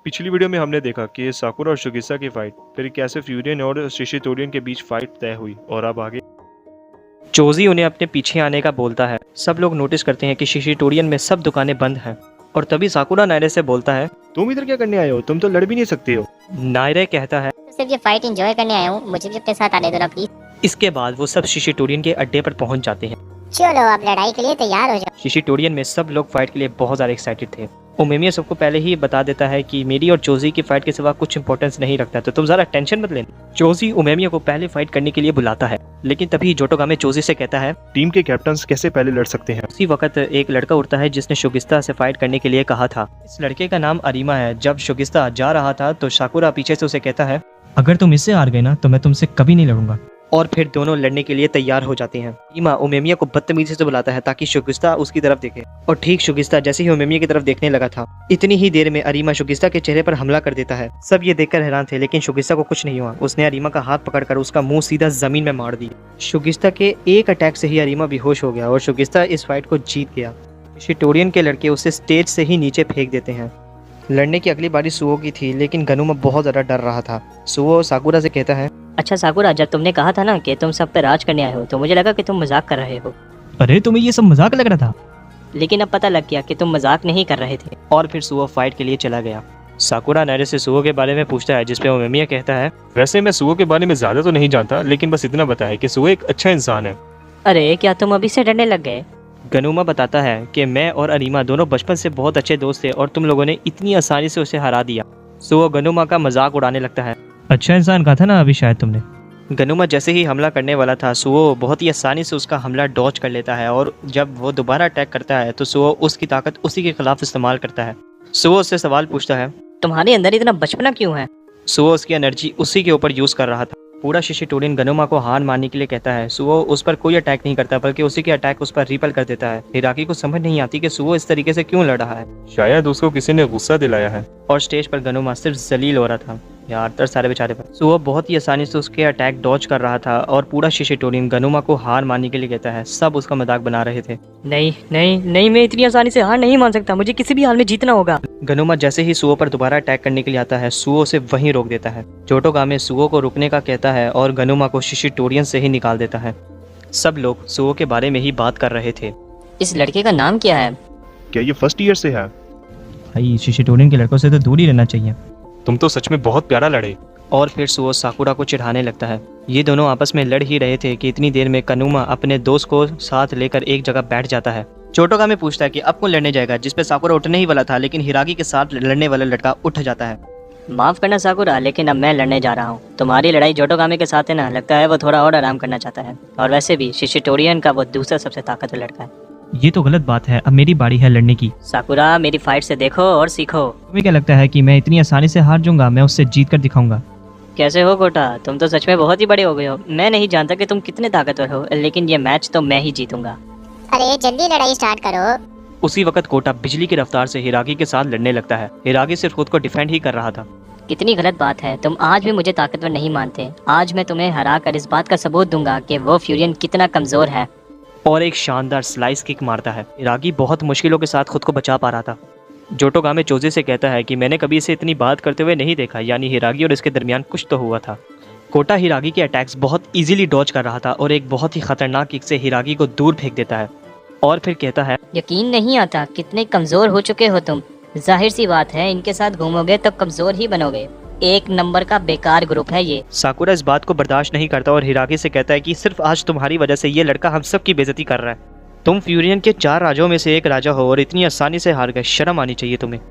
पिछली वीडियो में हमने देखा कि साकुरा और शुगिसा की फाइट, फिर कैसे फ्यूरियन और शिशिटोरियन के बीच फाइट तय हुई और अब आगे जोजी उन्हें अपने पीछे आने का बोलता है। सब लोग नोटिस करते हैं कि शिशिटोरियन में सब दुकानें बंद हैं और तभी साकुरा नायरे से बोलता है, तुम इधर क्या करने आए हो? तुम तो लड़ भी नहीं सकते हो। नायरे कहता है, तो सिर्फ ये फाइट एंजॉय करने आया हूँ, मुझे भी अपने साथ आने दो ना प्लीज। इसके बाद वो सब शिशिटोरियन के अड्डे पर पहुंच जाते हैं। चलो आप लड़ाई के लिए तैयार हो जाओ। शिशिटोरियन में सब लोग फाइट के लिए बहुत ज़्यादा एक्साइटेड थे। ओमेमिया सबको पहले ही बता देता है कि मेरी और जोजी की फाइट के सिवा कुछ इंपॉर्टेंस नहीं रखता, तो तुम ज़रा टेंशन मत लेना। जोजी ओमेमिया को पहले फाइट करने के लिए बुलाता है, लेकिन तभी जोटोगामे जोजी से कहता है, टीम के कैप्टन कैसे पहले लड़ सकते हैं? उसी वक्त एक लड़का उठता है जिसने शुगिस्ता से फाइट करने के लिए कहा था। इस लड़के का नाम अरीमा है। जब शुगिस्ता जा रहा था तो साकुरा पीछे से उसे कहता है, अगर तुम इससे हार गए ना तो मैं तुमसे कभी नहीं लड़ूंगा। और फिर दोनों लड़ने के लिए तैयार हो जाते हैं। अरीमा ओमेमिया को बदतमीजी से बुलाता है ताकि शुगिस्ता उसकी तरफ देखे, और ठीक शुगिस्ता जैसे ही ओमेमिया की तरफ देखने लगा था, इतनी ही देर में अरीमा शुगिस्ता के चेहरे पर हमला कर देता है। सब ये देखकर हैरान थे, लेकिन शुगिस्ता को कुछ नहीं हुआ। उसने अरीमा का हाथ पकड़कर उसका मुंह सीधा जमीन में मार दिया। शुगिस्ता के एक अटैक से ही अरीमा बेहोश हो गया और शुगिस्ता इस फाइट को जीत गया। शिशिटोरियन के लड़के उसे स्टेज से ही नीचे फेंक देते हैं। लड़ने की अगली बारी सुओ की थी, लेकिन गनुमा बहुत ज्यादा डर रहा था। सुओ साकुरा से कहता है, अच्छा साकुरा, जब तुमने कहा था ना कि तुम सब पे राज करने आए हो, तो मुझे लगा कि तुम मजाक कर रहे हो, अरे तुम्हें ये सब मजाक लग रहा था? लेकिन अब पता लग गया कि तुम मजाक नहीं कर रहे थे। और फिर सुओ फाइट के लिए चला गया। साकुरा नायरे से सुओ के बारे में पूछता है, जिसपे ओमेमिया कहता है, वैसे मैं सुओ के बारे में ज्यादा तो नहीं जानता, लेकिन बस इतना बताया कि सुओ एक अच्छा इंसान है। अरे क्या तुम अभी से डरने लग गए? गनुमा बताता है कि मैं और अरीमा दोनों बचपन से बहुत अच्छे दोस्त थे और तुम लोगों ने इतनी आसानी से उसे हरा दिया। सुओ गनुमा का मजाक उड़ाने लगता है। अच्छा इंसान कहा था ना अभी शायद तुमने। गनुमा जैसे ही हमला करने वाला था, सुओ बहुत ही आसानी से उसका हमला डॉज कर लेता है, और जब वो दोबारा अटैक करता है तो सुओ उसकी ताकत उसी के खिलाफ इस्तेमाल करता है। सुओ उससे सवाल पूछता है, तुम्हारे अंदर इतना बचपना क्यों है? सुओ उसकी एनर्जी उसी के ऊपर यूज कर रहा था। पूरा शिशिटोरियन गनुमा को हार मारने के लिए कहता है। सुओ उस पर कोई अटैक नहीं करता, बल्कि उसी के अटैक उस पर रिपल कर देता है। हिराकी को समझ नहीं आती कि सुओ इस तरीके से क्यों लड़ रहा है। शायद उसको किसी ने गुस्सा दिलाया है। और स्टेज पर गनुमा सिर्फ जलील हो रहा था, यार तरस सारे बेचारे पर। सुओ बहुत ही आसानी से उसके अटैक डॉज कर रहा था और पूरा शिशिटोरियन गनुमा को हार मारने के लिए कहता है। सब उसका मजाक बना रहे थे। नहीं नहीं नहीं, मैं इतनी आसानी से हार नहीं मान सकता, मुझे किसी भी हाल में जीतना होगा। गनुमा जैसे ही सुओ पर दोबारा अटैक करने के लिए आता है, सुओ उसे वहीं रोक देता है। जोटोगामे सुओ को रुकने का कहता है और गनुमा को शिशिटोरियन से ही निकाल देता है। सब लोग सुओ के बारे में ही बात कर रहे थे। इस लड़के का नाम क्या है? क्या ये फर्स्ट ईयर से है? भाई शिशिटोरियन के लड़कों से तो दूर ही रहना चाहिए। तुम तो सच में बहुत प्यारा लड़े। और फिर सुओ साकुरा को चिढ़ाने लगता है। ये दोनों आपस में लड़ ही रहे थे कि इतनी देर में गनुमा अपने दोस्त को साथ लेकर एक जगह बैठ जाता है। जोटोगामे पूछता है कि अब कौन लड़ने जाएगा, जिसपे साकुरा उठने ही वाला था, लेकिन हिराकी के साथ लड़ने वाला लड़का उठ जाता है। माफ करना साकुरा, लेकिन अब मैं लड़ने जा रहा हूँ। तुम्हारी लड़ाई जोटोगामे के साथ है ना, लगता है वो थोड़ा और आराम करना चाहता है, और वैसे भी शिशिटोरियन का वो दूसरा सबसे ताकतवर लड़का है। ये तो गलत बात है, अब मेरी बारी है लड़ने की। साकुरा, मेरी फाइट से देखो और सीखो। तुम्हें क्या लगता है कि मैं इतनी आसानी से हार जाऊंगा? मैं उससे जीत कर दिखाऊंगा। कैसे हो कोटा, तुम तो सच में बहुत ही बड़े हो गए हो। मैं नहीं जानता कि तुम कितने ताकतवर हो, लेकिन ये मैच तो मैं ही जीतूंगा। अरे जल्दी लड़ाई स्टार्ट करो। उसी वक्त कोटा बिजली की रफ्तार से हिराकी के साथ लड़ने लगता है। हिराकी सिर्फ खुद को डिफेंड ही कर रहा था। कितनी गलत बात है, तुम आज भी मुझे ताकतवर नहीं मानते। आज मैं तुम्हें हरा कर इस बात का सबूत दूंगा कि वो फ्यूरियन कितना कमजोर है। और एक शानदार स्लाइस किक मारता है। हिराकी बहुत मुश्किलों के साथ खुद को बचा पा रहा था। जोटोगामे जोजी से कहता है कि मैंने कभी इसे इतनी बात करते हुए नहीं देखा, यानी हिराकी और इसके दरमियान कुछ तो हुआ था। कोटा हिराकी के अटैक्स बहुत इजीली डॉज कर रहा था और एक बहुत ही खतरनाक किक से हिराकी को दूर फेंक देता है। और फिर कहता है, यकीन नहीं आता कितने कमजोर हो चुके हो तुम। जाहिर सी बात है, इनके साथ घूमोगे तो कमजोर ही बनोगे। एक नंबर का बेकार ग्रुप है ये। साकुरा इस बात को बर्दाश्त नहीं करता और हिराकी से कहता है कि सिर्फ आज तुम्हारी वजह से ये लड़का हम सब की बेइज्जती कर रहा है। तुम फ्यूरियन के 4 राजाओं में से एक राजा हो और इतनी आसानी से हार गए, शर्म आनी चाहिए तुम्हें।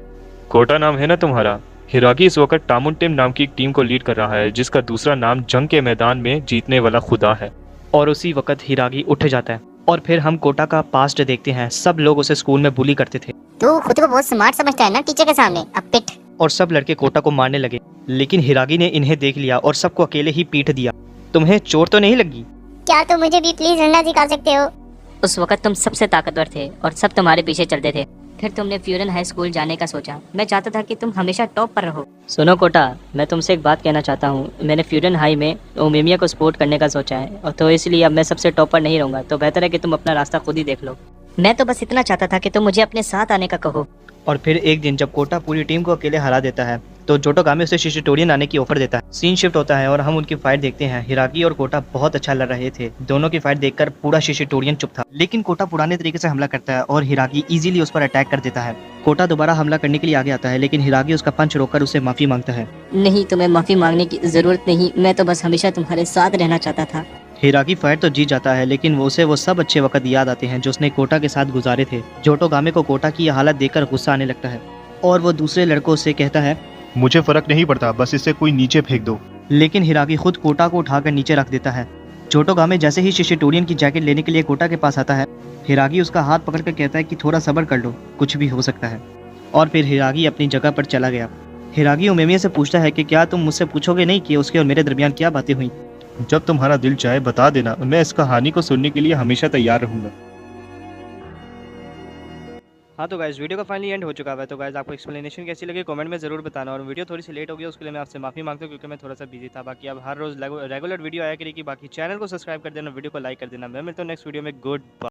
कोटा नाम है ना तुम्हारा? हिराकी इस वक्त टामुनटेम नाम की एक टीम को लीड कर रहा है, जिसका दूसरा नाम जंग के मैदान में जीतने वाला खुदा है। और उसी वक्त हिराकी उठ जाता है। और फिर हम कोटा का पास्ट देखते हैं। सब लोग उसे स्कूल में बुली करते थे। तू खुद को बहुत स्मार्ट समझता है ना टीचर के सामने, अब पिट। और सब लड़के कोटा को मारने लगे, लेकिन हिराकी ने इन्हें देख लिया और सबको अकेले ही पीट दिया। तुम्हें चोट तो नहीं लगी? क्या तुम मुझे भी प्लीज लड़ना सिखा सकते हो? उस वक्त तुम सबसे ताकतवर थे और सब तुम्हारे पीछे चलते थे। फिर तुमने फ्यूरियन हाई स्कूल जाने का सोचा। मैं चाहता था कि तुम हमेशा टॉप पर रहो। सुनो कोटा, मैं तुमसे एक बात कहना चाहता हूँ। मैंने फ्यूरियन हाई में ओमेमिया को सपोर्ट करने का सोचा है, और तो इसलिए अब मैं सबसे टॉप पर नहीं रहूँगा। तो बेहतर है कि तुम अपना रास्ता खुद ही देख लो। मैं तो बस इतना चाहता था कि तुम मुझे अपने साथ आने का कहो। और फिर एक दिन जब कोटा पूरी टीम को अकेले हरा देता है तो जोटोगामी उसे शिशिटोरियन आने की ऑफर देता है। सीन शिफ्ट होता है और हम उनकी फाइट देखते हैं। हिरागी और कोटा बहुत अच्छा लड़ रहे थे। दोनों की फाइट देखकर पूरा शिशिटोरियन चुप था, लेकिन कोटा पुराने तरीके से हमला करता है और हिरागी इजीली उस पर अटैक कर देता है। कोटा दोबारा हमला करने के लिए आगे आता है, लेकिन हिरागी उसका पंच रोककर उससे माफी मांगता है। नहीं, तुम्हें माफी मांगने की जरूरत नहीं, मैं तो बस हमेशा तुम्हारे साथ रहना चाहता था। हिरागी फाइट तो जीत जाता है, लेकिन उसे वो सब अच्छे वक्त याद आते हैं जो उसने कोटा के साथ गुजारे थे। जोटोगामे को कोटा की यह हालत देखकर गुस्सा आने लगता है और वो दूसरे लड़कों से कहता है, मुझे फर्क नहीं पड़ता, बस इसे कोई नीचे फेंक दो। लेकिन हिरागी खुद कोटा को उठाकर नीचे रख देता है। जोटोगामे जैसे ही शिशिटोरियन की जैकेट लेने के लिए कोटा के पास आता है, हिरागी उसका हाथ पकड़कर कहता है कि थोड़ा सब्र कर लो, कुछ भी हो सकता है। और फिर हिरागी अपनी जगह पर चला गया। हिरागी उमेमिया से पूछता है कि क्या तुम मुझसे पूछोगे नहीं कि उसके और मेरे दरमियान क्या बातें हुई। जब तुम्हारा दिल चाहे बता देना, मैं इस कहानी को सुनने के लिए हमेशा तैयार रहूंगा। हाँ तो गाइस वीडियो का फाइनली एंड हो चुका है। तो गाइस आपको एक्सप्लेनेशन कैसी लगी कमेंट में ज़रूर बताना। और वीडियो थोड़ी सी लेट हो गई उसके लिए मैं आपसे माफ़ी मांगता हूँ, क्योंकि मैं थोड़ा सा बिजी था। बाकी अब हर रोज़ रेगुलर वीडियो आया करेगी। बाकी चैनल को सब्सक्राइब कर देना, वीडियो को लाइक कर देना। मैं मिलता हूँ नेक्स्ट वीडियो में। Good bye.